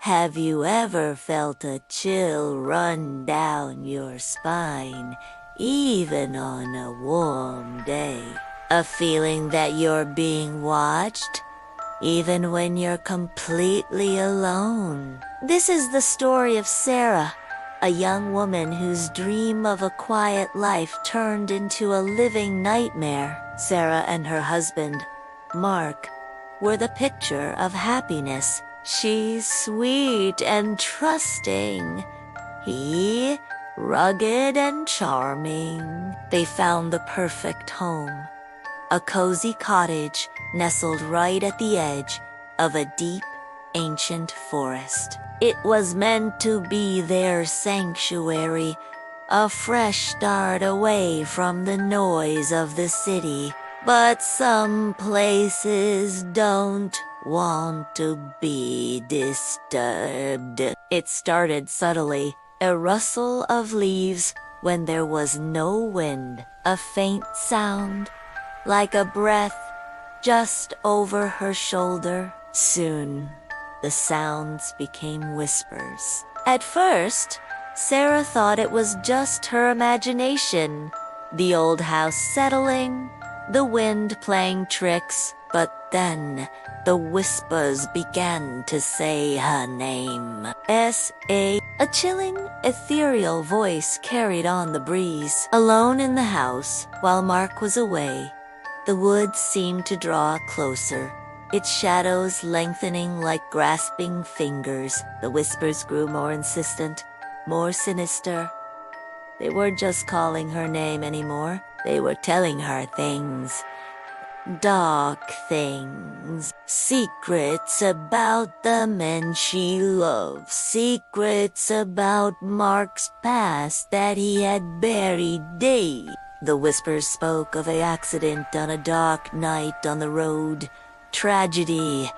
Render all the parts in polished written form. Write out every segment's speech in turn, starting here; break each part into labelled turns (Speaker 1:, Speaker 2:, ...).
Speaker 1: Have you ever felt a chill run down your spine, even on a warm day? A feeling that you're being watched, even when you're completely alone? This is the story of Sarah, a young woman whose dream of a quiet life turned into a living nightmare. Sarah and her husband, Mark, were the picture of happiness. She's sweet and trusting. He, rugged and charming. They found the perfect home. A cozy cottage nestled right at the edge of a deep, ancient forest. It was meant to be their sanctuary, a fresh start away from the noise of the city. But some places don't want to be disturbed. It started subtly, a rustle of leaves when there was no wind, a faint sound, like a breath, just over her shoulder. Soon, the sounds became whispers. At first, Sarah thought it was just her imagination, the old house settling, the wind playing tricks. But then, the whispers began to say her name. S.A. A chilling, ethereal voice carried on the breeze. Alone in the house, while Mark was away, the woods seemed to draw closer, its shadows lengthening like grasping fingers. The whispers grew more insistent, more sinister. They weren't just calling her name anymore. They were telling her things. Dark things. Secrets about the men she loved. Secrets about Mark's past that he had buried deep. The whispers spoke of an accident on a dark night on the road. Tragedy.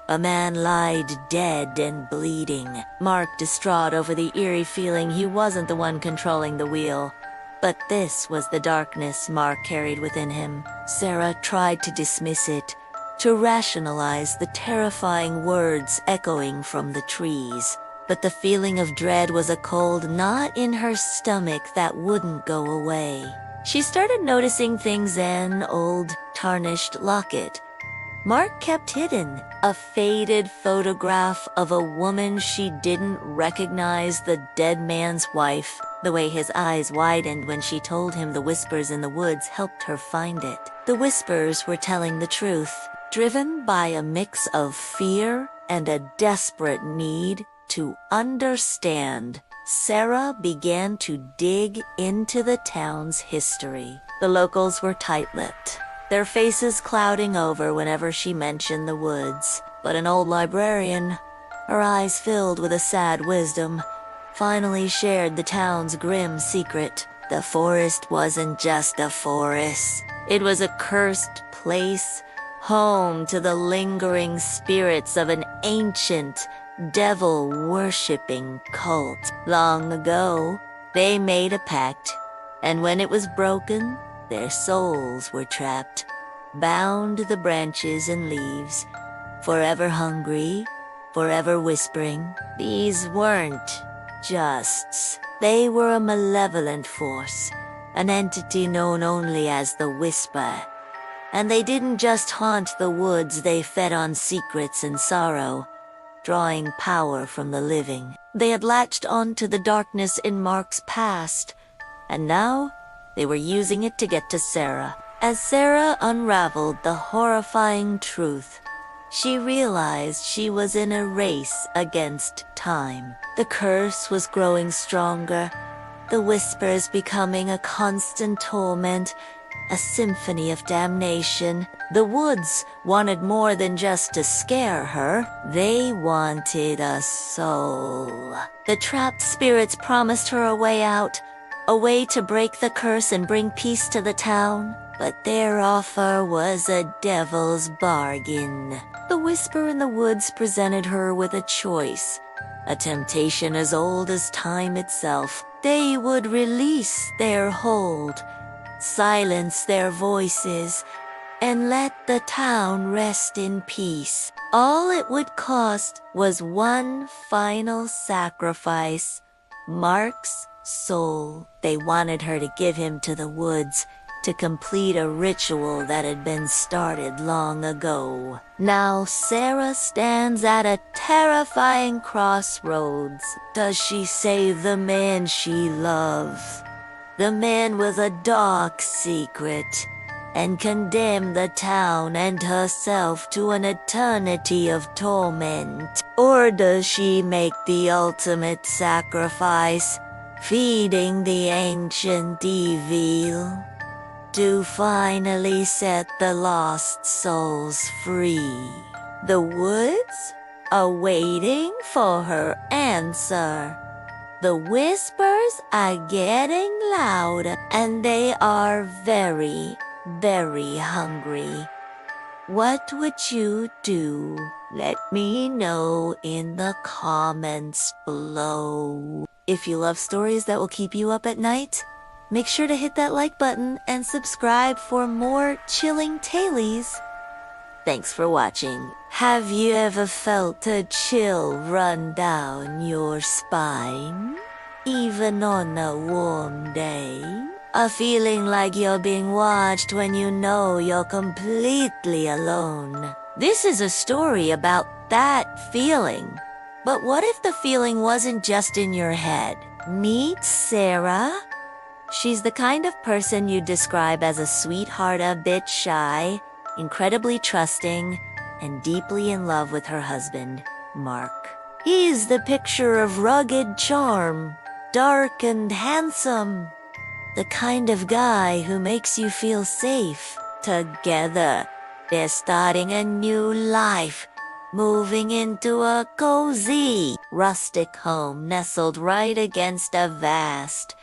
Speaker 1: A man lied dead and bleeding. Mark distraught over the eerie feeling he wasn't the one controlling the wheel. But this was the darkness Mark carried within him. Sarah tried to dismiss it, to rationalize the terrifying words echoing from the trees. But the feeling of dread was a cold knot in her stomach that wouldn't go away. She started noticing things: an old, tarnished locket Mark kept hidden, a faded photograph of a woman she didn't recognize, the dead man's wife. The way his eyes widened when she told him the whispers in the woods helped her find it. The whispers were telling the truth, driven by a mix of fear and a desperate need to understand. Sarah began to dig into the town's history. The locals were tight-lipped, their faces clouding over whenever she mentioned the woods. But an old librarian, her eyes filled with a sad wisdom, finally shared the town's grim secret. The forest wasn't just a forest. It was a cursed place, home to the lingering spirits of an ancient, devil-worshipping cult. Long ago, they made a pact, and when it was broken, their souls were trapped, bound to the branches and leaves, forever hungry, forever whispering. These weren't justs. They were a malevolent force, an entity known only as the Whisper. And they didn't just haunt the woods, they fed on secrets and sorrow, drawing power from the living. They had latched onto the darkness in Mark's past, and now they were using it to get to Sarah. As Sarah unraveled the horrifying truth, she realized she was in a race against time. The curse was growing stronger, the whispers becoming a constant torment, a symphony of damnation. The woods wanted more than just to scare her. They wanted a soul. The trapped spirits promised her a way out, a way to break the curse and bring peace to the town. But their offer was a devil's bargain. The whisper in the woods presented her with a choice, a temptation as old as time itself. They would release their hold, silence their voices, and let the town rest in peace. All it would cost was one final sacrifice, Mark's soul. They wanted her to give him to the woods to complete a ritual that had been started long ago. Now Sarah stands at a terrifying crossroads. Does she save the man she loves, the man with a dark secret, and condemn the town and herself to an eternity of torment? Or does she make the ultimate sacrifice, feeding the ancient evil, to finally set the lost souls free? The woods are waiting for her answer. The whispers are getting louder, and they are very, very hungry. What would you do? Let me know in the comments below. If you love stories that will keep you up at night, make sure to hit that like button and subscribe for more chilling tales. Thanks for watching. Have you ever felt a chill run down your spine, even on a warm day? A feeling like you're being watched when you know you're completely alone. This is a story about that feeling. But what if the feeling wasn't just in your head? Meet Sarah. She's the kind of person you'd describe as a sweetheart, a bit shy, incredibly trusting, and deeply in love with her husband, Mark. He's the picture of rugged charm, dark and handsome. The kind of guy who makes you feel safe. Together, they're starting a new life, moving into a cozy, rustic home nestled right against a vast,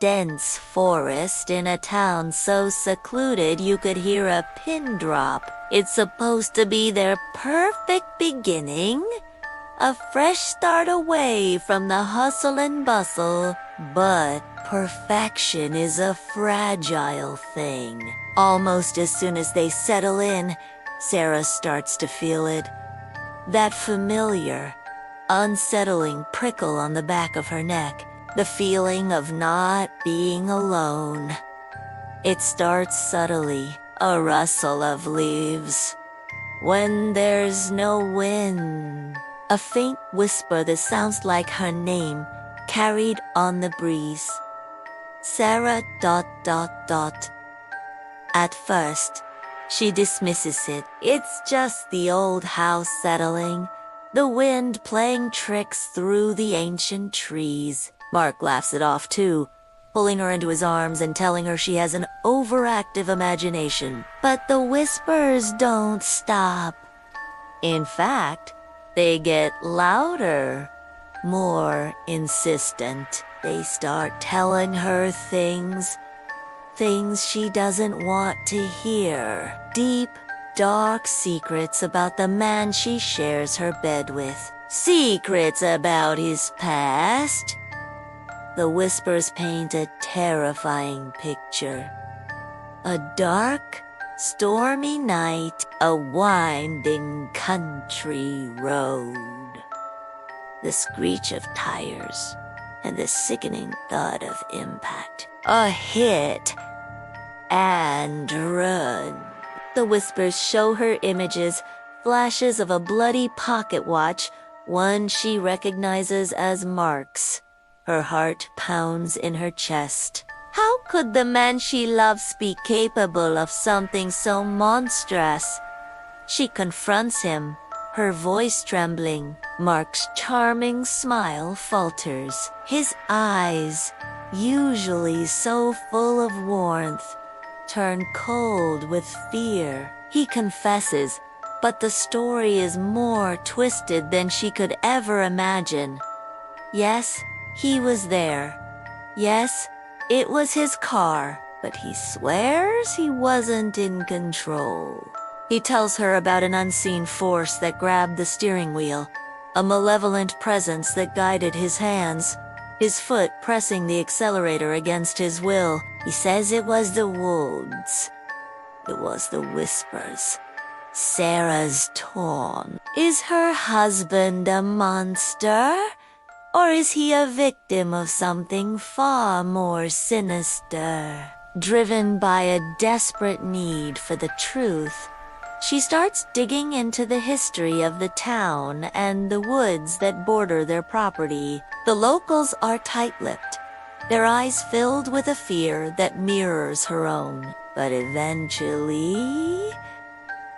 Speaker 1: dense forest in a town so secluded you could hear a pin drop. It's supposed to be their perfect beginning, a fresh start away from the hustle and bustle. But perfection is a fragile thing. Almost as soon as they settle in, Sarah starts to feel it. That familiar, unsettling prickle on the back of her neck. The feeling of not being alone. It starts subtly, a rustle of leaves. When there's no wind, a faint whisper that sounds like her name, carried on the breeze. Sarah ... At first, she dismisses it. It's just the old house settling, the wind playing tricks through the ancient trees. Mark laughs it off too, pulling her into his arms and telling her she has an overactive imagination. But the whispers don't stop. In fact, they get louder, more insistent. They start telling her things she doesn't want to hear. Deep, dark secrets about the man she shares her bed with. Secrets about his past. The whispers paint a terrifying picture. A dark, stormy night, a winding country road. The screech of tires and the sickening thud of impact. A hit and run. The whispers show her images, flashes of a bloody pocket watch, one she recognizes as Mark's. Her heart pounds in her chest. How could the man she loves be capable of something so monstrous? She confronts him, her voice trembling. Mark's charming smile falters. His eyes, usually so full of warmth, turn cold with fear. He confesses, but the story is more twisted than she could ever imagine. Yes, he was there. Yes, it was his car, but he swears he wasn't in control. He tells her about an unseen force that grabbed the steering wheel, a malevolent presence that guided his hands, his foot pressing the accelerator against his will. He says it was the wolves. It was the whispers. Sarah's torn. Is her husband a monster? Or is he a victim of something far more sinister? Driven by a desperate need for the truth, she starts digging into the history of the town and the woods that border their property. The locals are tight-lipped, their eyes filled with a fear that mirrors her own. But eventually,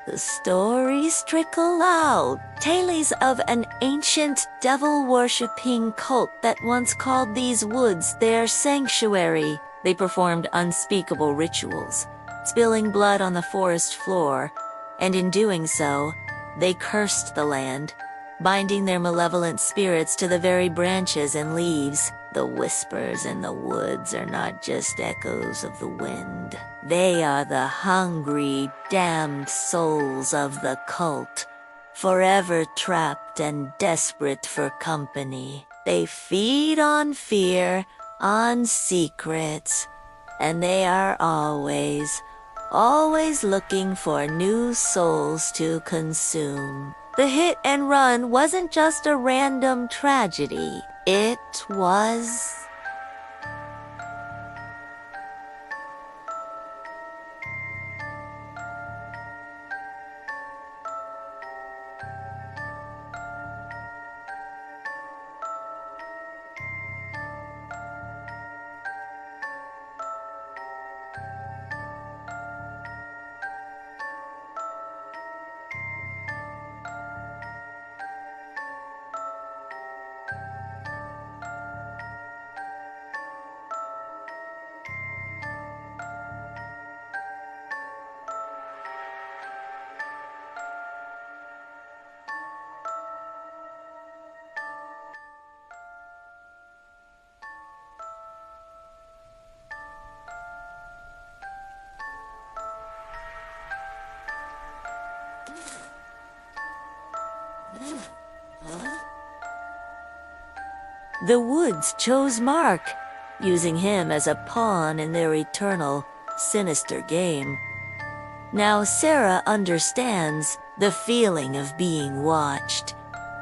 Speaker 1: the stories trickle out. Tales of an ancient devil-worshipping cult that once called these woods their sanctuary. They performed unspeakable rituals, spilling blood on the forest floor, and in doing so, they cursed the land, binding their malevolent spirits to the very branches and leaves. The whispers in the woods are not just echoes of the wind. They are the hungry, damned souls of the cult, forever trapped and desperate for company. They feed on fear, on secrets, and they are always looking for new souls to consume. The hit and run wasn't just a random tragedy. It was... The woods chose Mark, using him as a pawn in their eternal, sinister game. Now Sarah understands the feeling of being watched,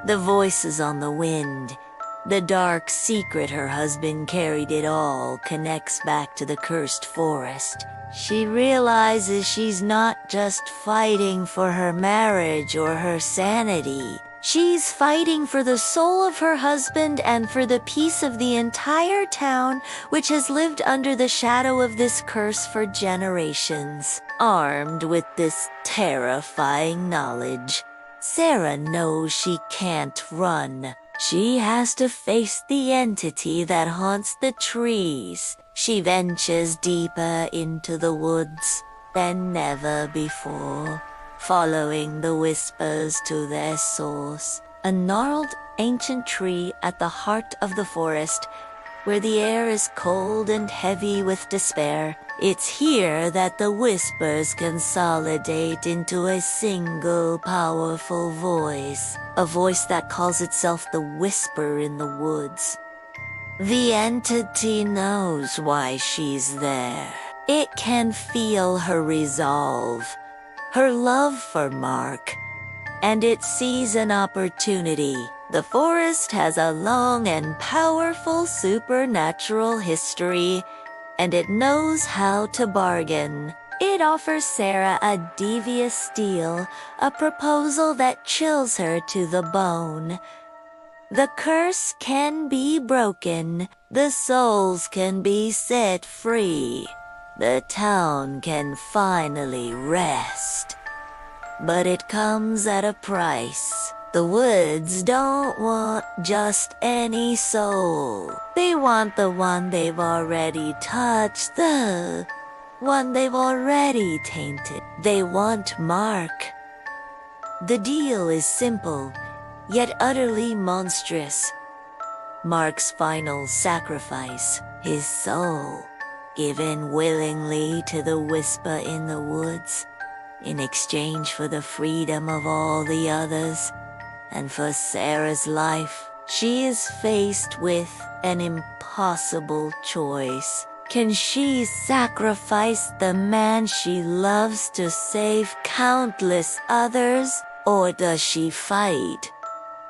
Speaker 1: the voices on the wind, the dark secret her husband carried. It all connects back to the cursed forest. She realizes she's not just fighting for her marriage or her sanity. She's fighting for the soul of her husband and for the peace of the entire town, which has lived under the shadow of this curse for generations. Armed with this terrifying knowledge, Sarah knows she can't run. She has to face the entity that haunts the trees. She ventures deeper into the woods than never before, following the whispers to their source, a gnarled ancient tree at the heart of the forest, where the air is cold and heavy with despair. It's here that the whispers consolidate into a single powerful voice, a voice that calls itself the Whisper in the Woods. The entity knows why she's there. It can feel her resolve, her love for Mark, and it sees an opportunity. The forest has a long and powerful supernatural history, and it knows how to bargain. It offers Sarah a devious deal, a proposal that chills her to the bone. The curse can be broken, the souls can be set free. The town can finally rest. But it comes at a price. The woods don't want just any soul. They want the one they've already touched, the one they've already tainted. They want Mark. The deal is simple, yet utterly monstrous. Mark's final sacrifice, his soul, given willingly to the Whisper in the Woods, in exchange for the freedom of all the others, and for Sarah's life. She is faced with an impossible choice. Can she sacrifice the man she loves to save countless others, or does she fight,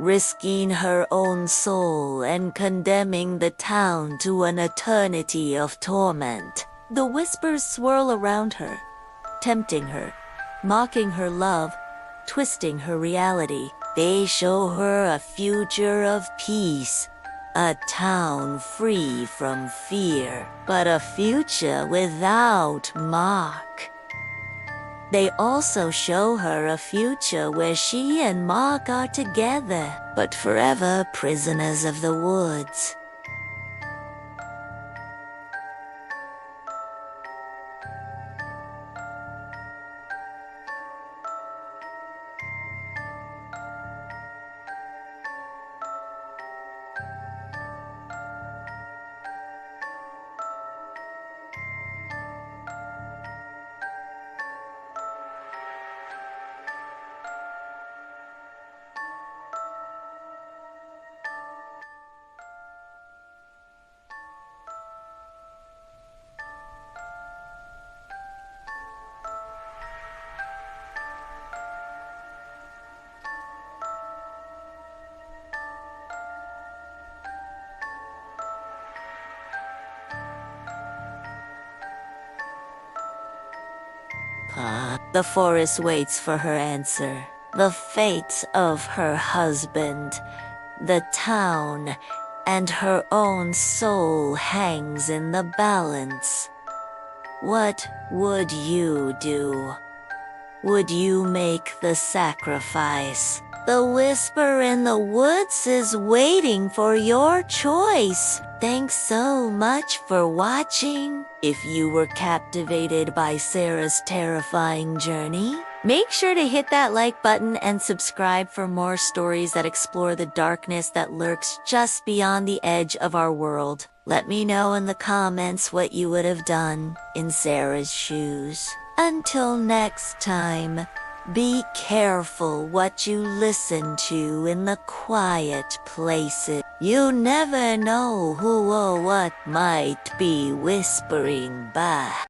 Speaker 1: risking her own soul and condemning the town to an eternity of torment? The whispers swirl around her, tempting her, mocking her love, twisting her reality. They show her a future of peace, a town free from fear, but a future without Mark. They also show her a future where she and Mark are together, but forever prisoners of the woods. The forest waits for her answer. The fate of her husband, the town, and her own soul hangs in the balance. What would you do? Would you make the sacrifice? The whisper in the woods is waiting for your choice. Thanks so much for watching. If you were captivated by Sarah's terrifying journey, make sure to hit that like button and subscribe for more stories that explore the darkness that lurks just beyond the edge of our world. Let me know in the comments what you would have done in Sarah's shoes. Until next time, be careful what you listen to in the quiet places. You never know who or what might be whispering by.